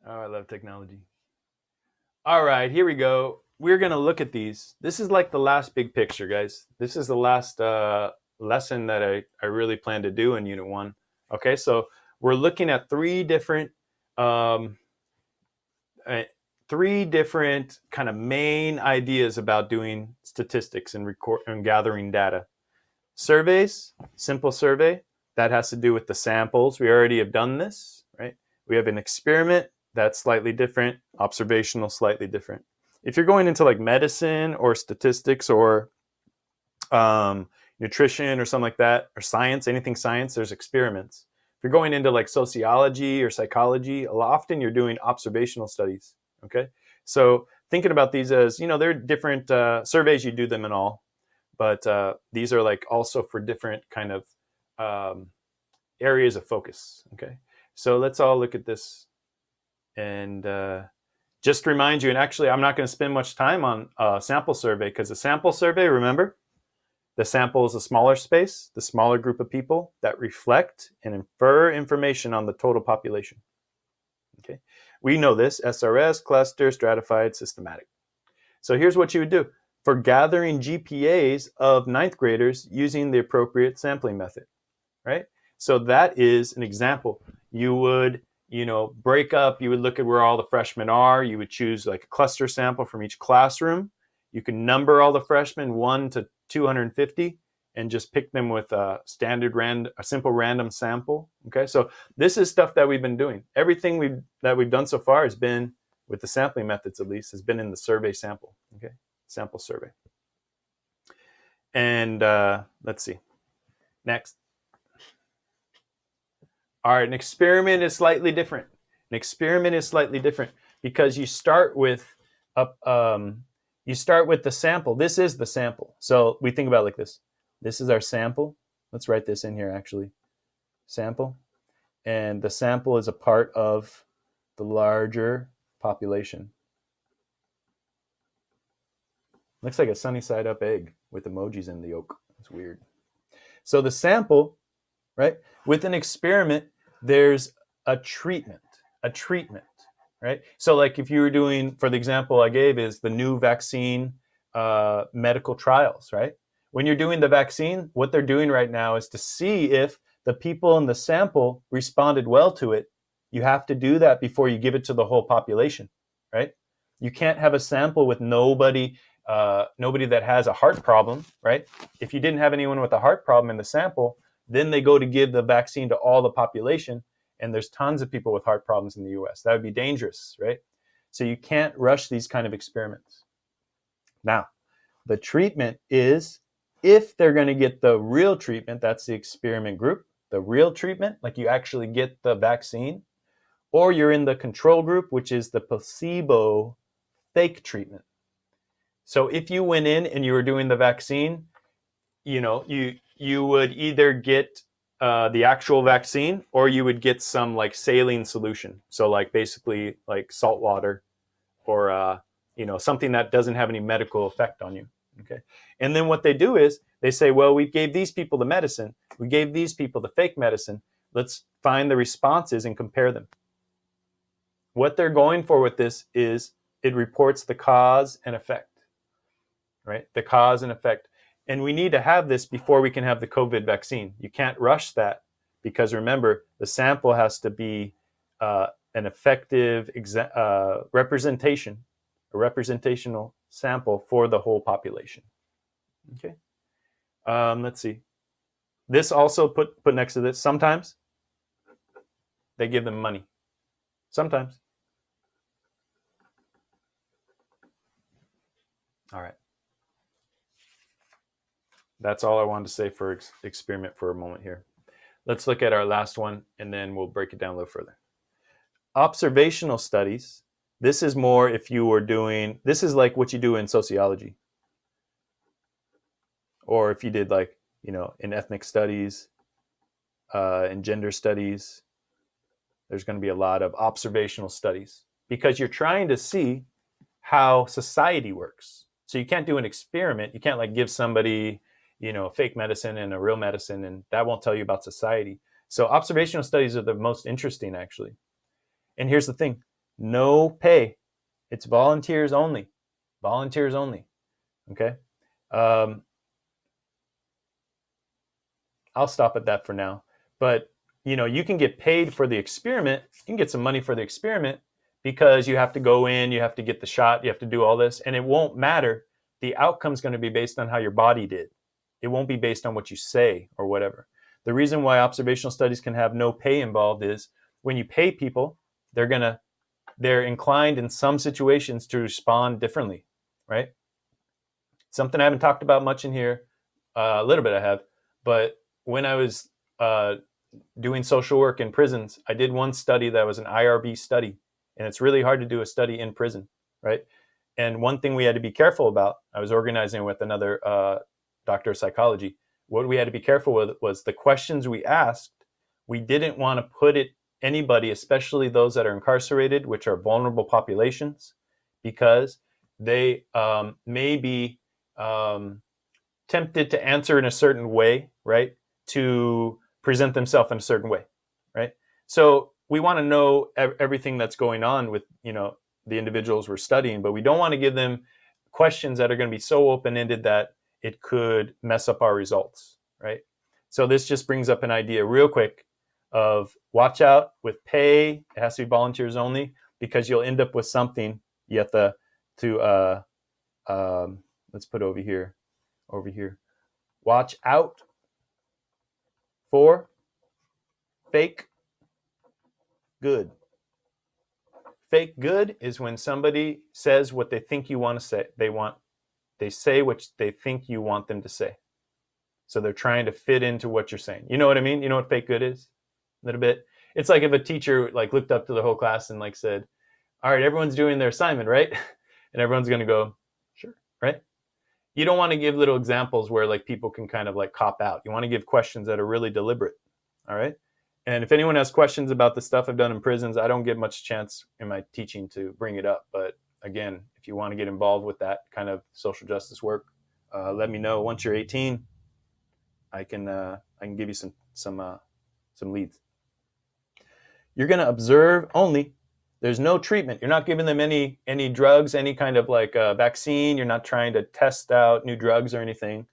Oh, I love technology. All right, here we go. We're going to look at these. This is like the last big picture, guys. This is the last lesson that I really plan to do in Unit 1. Okay, so we're looking at um, uh, three different kind of main ideas about doing statistics and gathering data. Surveys, simple survey, that has to do with the samples. We already have done this, right? We have an experiment that's slightly different, observational, slightly different. If you're going into like medicine or statistics or nutrition or something like that, or science, anything science, there's experiments. If you're going into like sociology or psychology, often you're doing observational studies. Okay, so thinking about these as they're different surveys. You do them in all, but these are like also for different kind of um, areas of focus. Okay, so let's all look at this and just remind you. And actually, I'm not going to spend much time on sample survey because the sample survey, remember, the sample is a smaller space, the smaller group of people that reflect and infer information on the total population. Okay, we know this: SRS, cluster, stratified, systematic. So here's what you would do for gathering GPAs of ninth graders using the appropriate sampling method, right? So that is an example. You would, break up, you would look at where all the freshmen are. You would choose like a cluster sample from each classroom. You can number all the freshmen 1 to 250 and just pick them with a simple random sample. Okay, so this is stuff that we've been doing. Everything that we've done so far has been with the sampling methods, at least, has been in the survey sample. Okay, sample survey. And let's see. Next. All right, an experiment is slightly different. An experiment is slightly different because you start with the sample. This is the sample. So we think about it like this. This is our sample. Let's write this in here actually. Sample. And the sample is a part of the larger population. Looks like a sunny side up egg with emojis in the yolk. It's weird. So the sample, right? With an experiment, there's a treatment, right? So like if you were doing, for the example I gave is the new vaccine medical trials, right? When you're doing the vaccine, what they're doing right now is to see if the people in the sample responded well to it. You have to do that before you give it to the whole population, right? You can't have a sample with nobody that has a heart problem, right? If you didn't have anyone with a heart problem in the sample, then they go to give the vaccine to all the population, and there's tons of people with heart problems in the US. That would be dangerous, right? So you can't rush these kind of experiments. Now, the treatment is if they're going to get the real treatment, that's the experiment group, the real treatment, like you actually get the vaccine, or you're in the control group, which is the placebo fake treatment. So if you went in and you were doing the vaccine, you would either get the actual vaccine or you would get some like saline solution. So like basically like salt water or something that doesn't have any medical effect on you. Okay. And then what they do is they say, well, we gave these people the medicine, we gave these people the fake medicine. Let's find the responses and compare them. What they're going for with this is it reports the cause and effect, right? The cause and effect. And we need to have this before we can have the COVID vaccine. You can't rush that because remember, the sample has to be an effective representation, a representational sample for the whole population. Okay. Let's see. This also put next to this. Sometimes they give them money. Sometimes. All right. That's all I wanted to say for experiment for a moment here. Let's look at our last one and then we'll break it down a little further. Observational studies. This is more if you were doing, this is like what you do in sociology. Or if you did like, in ethnic studies, in gender studies, there's going to be a lot of observational studies because you're trying to see how society works. So you can't do an experiment. You can't like give somebody, fake medicine and a real medicine, and that won't tell you about society. So observational studies are the most interesting, actually. And here's the thing. No pay. It's volunteers only. Volunteers only. Okay. I'll stop at that for now. But you can get paid for the experiment. You can get some money for the experiment because you have to go in, you have to get the shot, you have to do all this, and it won't matter. The outcome's going to be based on how your body did. It won't be based on what you say or whatever. The reason why observational studies can have no pay involved is when you pay people, they're inclined in some situations to respond differently, right? Something I haven't talked about much in here, a little bit I have, but when I was doing social work in prisons, I did one study that was an IRB study, and it's really hard to do a study in prison, right? And one thing we had to be careful about, I was organizing with another doctor of psychology. What we had to be careful with was the questions we asked. We didn't want to put anybody, especially those that are incarcerated, which are vulnerable populations, because they may be tempted to answer in a certain way, right? To present themselves in a certain way, right? So we want to know everything that's going on with, the individuals we're studying, but we don't want to give them questions that are going to be so open-ended that it could mess up our results, right? So this just brings up an idea real quick of watch out with pay. It has to be volunteers only because you'll end up with something you have to let's put over here. Watch out for fake good. Fake good is when somebody says what they think you want to say. They say what they think you want them to say. So they're trying to fit into what you're saying. You know what I mean? You know what fake good is? A little bit. It's like if a teacher looked up to the whole class and said, all right, everyone's doing their assignment, right? And everyone's going to go, sure, right? You don't want to give little examples where people can kind of cop out. You want to give questions that are really deliberate. All right. And if anyone has questions about the stuff I've done in prisons, I don't get much chance in my teaching to bring it up. But again, if you want to get involved with that kind of social justice work, let me know. Once you're 18, I can give you some leads. You're going to observe only. There's no treatment. You're not giving them any drugs, any kind of vaccine. You're not trying to test out new drugs or anything.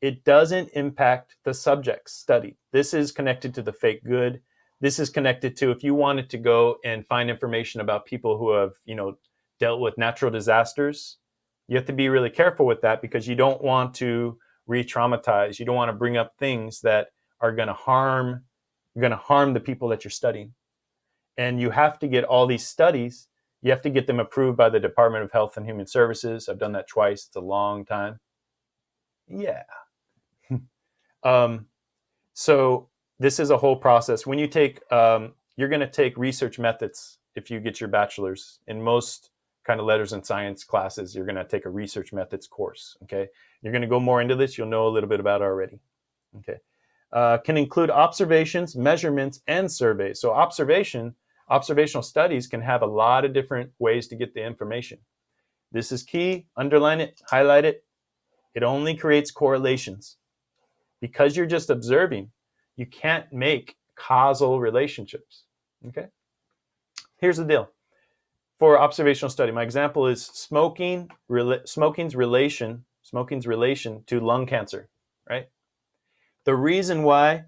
It doesn't impact the subjects studied. This is connected to the fake good. This is connected to if you wanted to go and find information about people who have, dealt with natural disasters, you have to be really careful with that because you don't want to re-traumatize. You don't want to bring up things that are going to harm the people that you're studying. And you have to get all these studies, you have to get them approved by the Department of Health and Human Services. I've done that twice. It's a long time. Yeah. So this is a whole process. When you take, you're going to take research methods if you get your bachelor's. In most kind of letters and science classes, you're going to take a research methods course. Okay. You're going to go more into this. You'll know a little bit about it already. Okay. Can include observations, measurements, and surveys. So observational studies can have a lot of different ways to get the information. This is key. Underline it, highlight it. It only creates correlations. Because you're just observing, you can't make causal relationships. Okay? Here's the deal. For observational study, my example is smoking's relation to lung cancer, right? The reason why,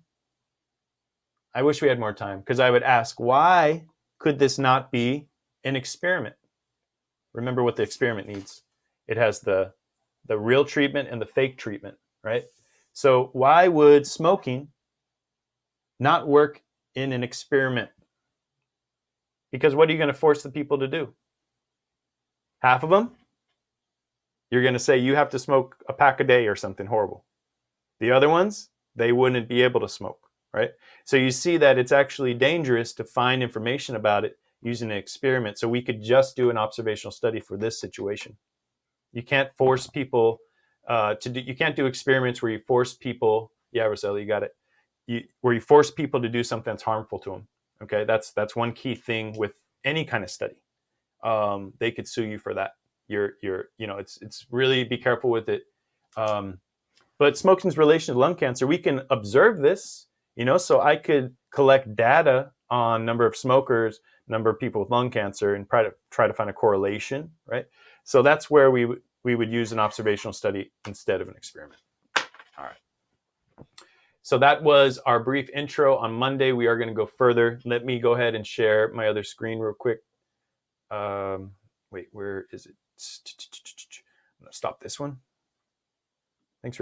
I wish we had more time, because I would ask, why could this not be an experiment? Remember what the experiment needs. It has the real treatment and the fake treatment, right? So why would smoking not work in an experiment? Because what are you going to force the people to do? Half of them, you're going to say you have to smoke a pack a day or something horrible. The other ones, they wouldn't be able to smoke, right? So you see that it's actually dangerous to find information about it using an experiment. So we could just do an observational study for this situation. You can't force people you can't do experiments where you force people. Yeah, Rosella, you got it. Where you force people to do something that's harmful to them. Okay, that's one key thing with any kind of study. They could sue you for that. It's really be careful with it. But smoking's relation to lung cancer, we can observe this. So I could collect data on number of smokers, number of people with lung cancer, and try to find a correlation, right? So that's where we would use an observational study instead of an experiment. All right. So that was our brief intro. On Monday, we are going to go further. Let me go ahead and share my other screen real quick. Wait, where is it? I'm going to stop this one.